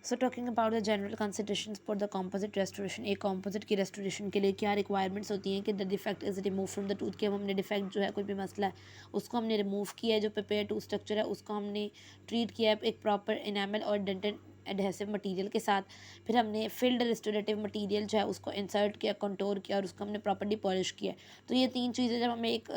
So talking about the general considerations for the composite restoration, एक composite की restoration के लिए क्या रिक्वायरमेंट्स होती हैं कि the defect is remove from the tooth, के हमने डिफेक्ट जो है कोई भी मसला है उसको हमने रिमूव किया है, जो प्रिपेयर टूथ स्ट्रक्चर है उसको हमने ट्रीट किया है एक प्रॉपर इनेमल और डेंटल एडहेसिव मटेरियल के साथ, फिर हमने फिल्ड रेस्टोरेटिव मटेरियल जो है उसको इंसर्ट किया, कंटोर किया और उसको हमने प्रॉपर्ली पॉलिश किया। तो ये तीन चीज़ें जब हमें एक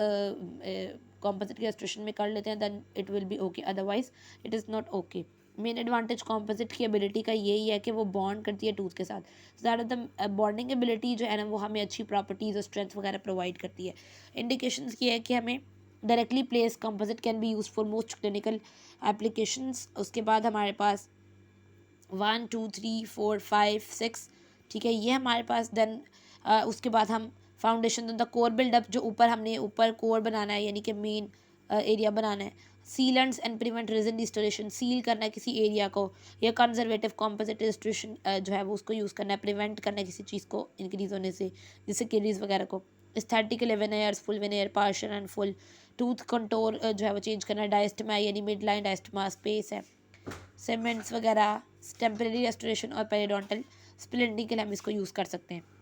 कॉम्पोजिट की रेस्टोरेशन में कर लेते हैं then it will be okay, otherwise it is not okay. Main advantage composite की एबिलिटी का यही है कि वो बॉन्ड करती है टूथ के साथ, ज़्यादा द बॉन्डिंग एबिलिटी जो है ना वो हमें अच्छी प्रॉपर्टीज़ और स्ट्रेंथ वगैरह प्रोवाइड करती है। इंडिकेशंस ये है कि हमें directly place composite can be use for most clinical applications. उसके बाद हमारे पास 1 2 3 4 5 6, ठीक है, ये हमारे पास देन उसके बाद हम फाउंडेशन द कोर बिल्डअप, जो ऊपर हमने ऊपर कोर बनाना है यानी कि मेन एरिया बनाना है। Sealants and prevent region distortion, seal करना है किसी एरिया को, या कंजर्वेटिव कॉम्पोजिट डिस्टोरेशन जो है वो उसको यूज़ करना है, प्रिवेंट करना है किसी चीज़ को इंक्रीज होने से, जैसे केरीज वगैरह को। Esthetical veneers, full veneer, partial and full. Tooth contour जो है वो चेंज करना है, डायस्टमा यानी मिड लाइन डायस्टमा स्पेस है, सीमेंट्स वगैरह, टेम्परेरी रेस्टोरेशन और पेरिडोंटल स्प्लिंटिंग के लिए हम इसको यूज़ कर सकते हैं।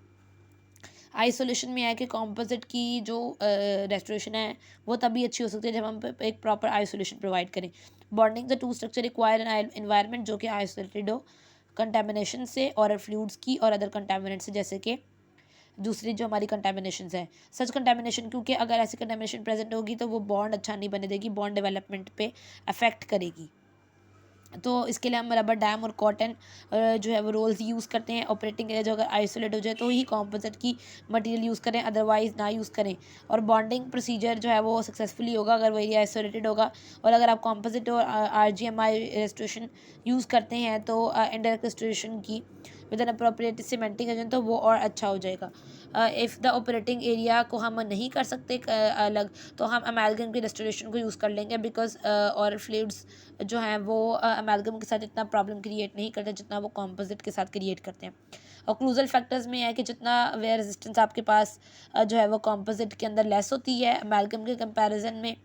आइसोलेशन में है कि कॉम्पोजिट की जो रेस्टोरेशन है वो तभी अच्छी हो सकती है जब हम एक प्रॉपर आइसोलेशन प्रोवाइड करें। Bonding the two structure require an environment जो कि आइसोलेटेड हो कंटेमिनेशन से और फ्लूइड्स की और अदर कंटेमिनेंट से, जैसे कि दूसरी जो हमारी कंटेमिनेशन है। सच कंटेमिनेशन, क्योंकि अगर ऐसी कंटेमिनेशन प्रेजेंट होगी तो वो बॉन्ड अच्छा नहीं बने देगी, बॉन्ड डेवलपमेंट पे अफेक्ट करेगी। तो इसके लिए हम रबर डैम और कॉटन जो है वो रोल्स यूज़ करते हैं। ऑपरेटिंग एरिया जो अगर आइसोलेट हो जाए तो ही कॉम्पोजिट की मटेरियल यूज़ करें, अदरवाइज़ ना यूज़ करें। और बॉन्डिंग प्रोसीजर जो है वो सक्सेसफुली होगा अगर वो एरिया आइसोलेटेड होगा। और अगर आप कॉम्पोजिट और RGMI रेस्टोरेशन यूज़ करते हैं तो इनडायरेक्ट रेस्टोरेशन की with an appropriate cementing agent, तो वो और अच्छा हो जाएगा। इफ़ द ऑपरेटिंग एरिया को हम नहीं कर सकते अलग, तो हम अमेलगम की रेस्टोरेशन को यूज़ कर लेंगे, बिकॉज और फ्लूइड्स जो हैं वो अमेलगम के साथ इतना प्रॉब्लम क्रिएट नहीं करते जितना वो कॉम्पोजिट के साथ क्रिएट करते हैं। ऑक्लूजल फैक्टर्स में है कि जितना वेयर रेजिस्टेंस आपके पास जो है वो कॉम्पोजिट के अंदर लेस होती है अमेलगम के कंपैरिजन में,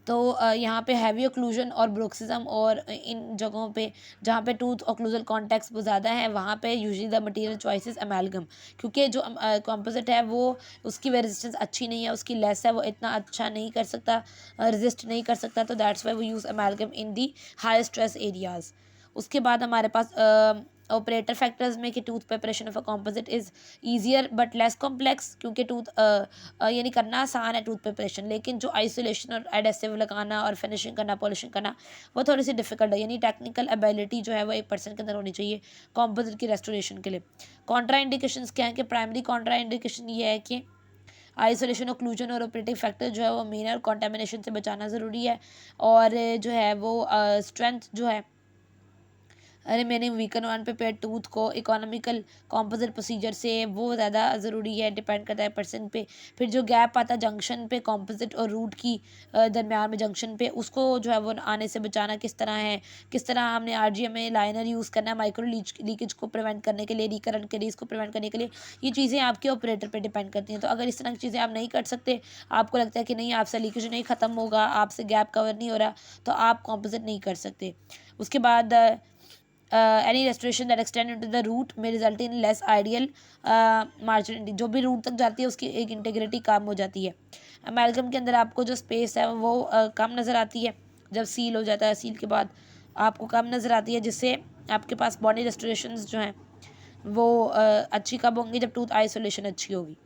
तो यहाँ पे हैवी ओक्लूजन और ब्रोक्सिज्म और इन जगहों पे जहाँ पे टूथ ओक्लूजल कॉन्टेक्ट्स बहुत ज़्यादा है वहाँ पे usually the material choice is amalgam, क्योंकि जो कॉम्पोजिट है वो उसकी रेजिस्टेंस अच्छी नहीं है, उसकी लेस है, वो इतना अच्छा नहीं कर सकता, रेजिस्ट नहीं कर सकता, तो दैट्स वाई वो यूज़ अमेलगम इन दी हाई स्ट्रेस एरियाज़। उसके बाद हमारे पास ऑपरेटर फैक्टर्स में कि tooth preparation of a composite is easier but less complex, क्योंकि टूथ यानी करना आसान है टूथ प्रिपरेशन, लेकिन जो आइसोलेशन और एडेसिव लगाना और फिनिशिंग करना, पॉलिशिंग करना वो थोड़ी सी डिफिकल्ट है। यानी टेक्निकल एबिलिटी जो है वो एक पर्सन के अंदर होनी चाहिए कॉम्पोजिट की रेस्टोरेशन के लिए। कॉन्ट्रा इंडिकेशंस क्या है कि प्राइमरी कॉन्ट्रा इंडिकेशन ये है कि आइसोलेशन, ओक्लूजन और ऑपरेटिव फैक्टर जो है वो मेन और कॉन्टेमिनेशन से बचाना ज़रूरी है, और जो है वो स्ट्रेंथ जो है remaining weaken one prepare tooth को इकोनॉमिकल कॉम्पोजिट प्रोसीजर से वो ज़्यादा ज़रूरी है, डिपेंड करता है पर्सन पे। फिर जो गैप आता है जंक्शन पे कॉम्पोजिट और रूट की दरमियान में जंक्शन पे, उसको जो है वो आने से बचाना किस तरह है, किस तरह हमने RGMA लाइनर यूज़ करना है माइक्रो लीकेज को प्रिवेंट करने के लिए, रिकरेंट केरीज को प्रिवेंट करने के लिए, ये चीज़ें आपके ऑपरेटर पर डिपेंड करती हैं। तो अगर इस तरह की चीज़ें आप नहीं कर सकते, आपको लगता है कि नहीं आपसे लीकेज नहीं ख़त्म होगा, आपसे गैप कवर नहीं हो रहा, तो आप कॉम्पोजिट नहीं कर सकते। उसके बाद any restoration that extend into the root may result in less ideal marginality, जो भी रूट तक जाती है उसकी एक इंटीग्रिटी कम हो जाती है। अमेलगम के अंदर आपको जो स्पेस है वो कम नज़र आती है, जब सील हो जाता है सील के बाद आपको कम नज़र आती है, जिससे आपके पास बॉडी रेस्टोरेशन जो हैं वो अच्छी कब होंगी, जब टूथ आइसोलेशन अच्छी होगी।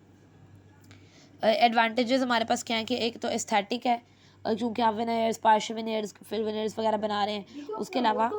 एडवांटेजेस हमारे पास क्या है कि एक तो एस्थेटिक है, क्योंकि आप विनेयर्स, पार्शियल विनेयर्स, फिल विनेयर्स वगैरह बना रहे हैं। उसके अलावा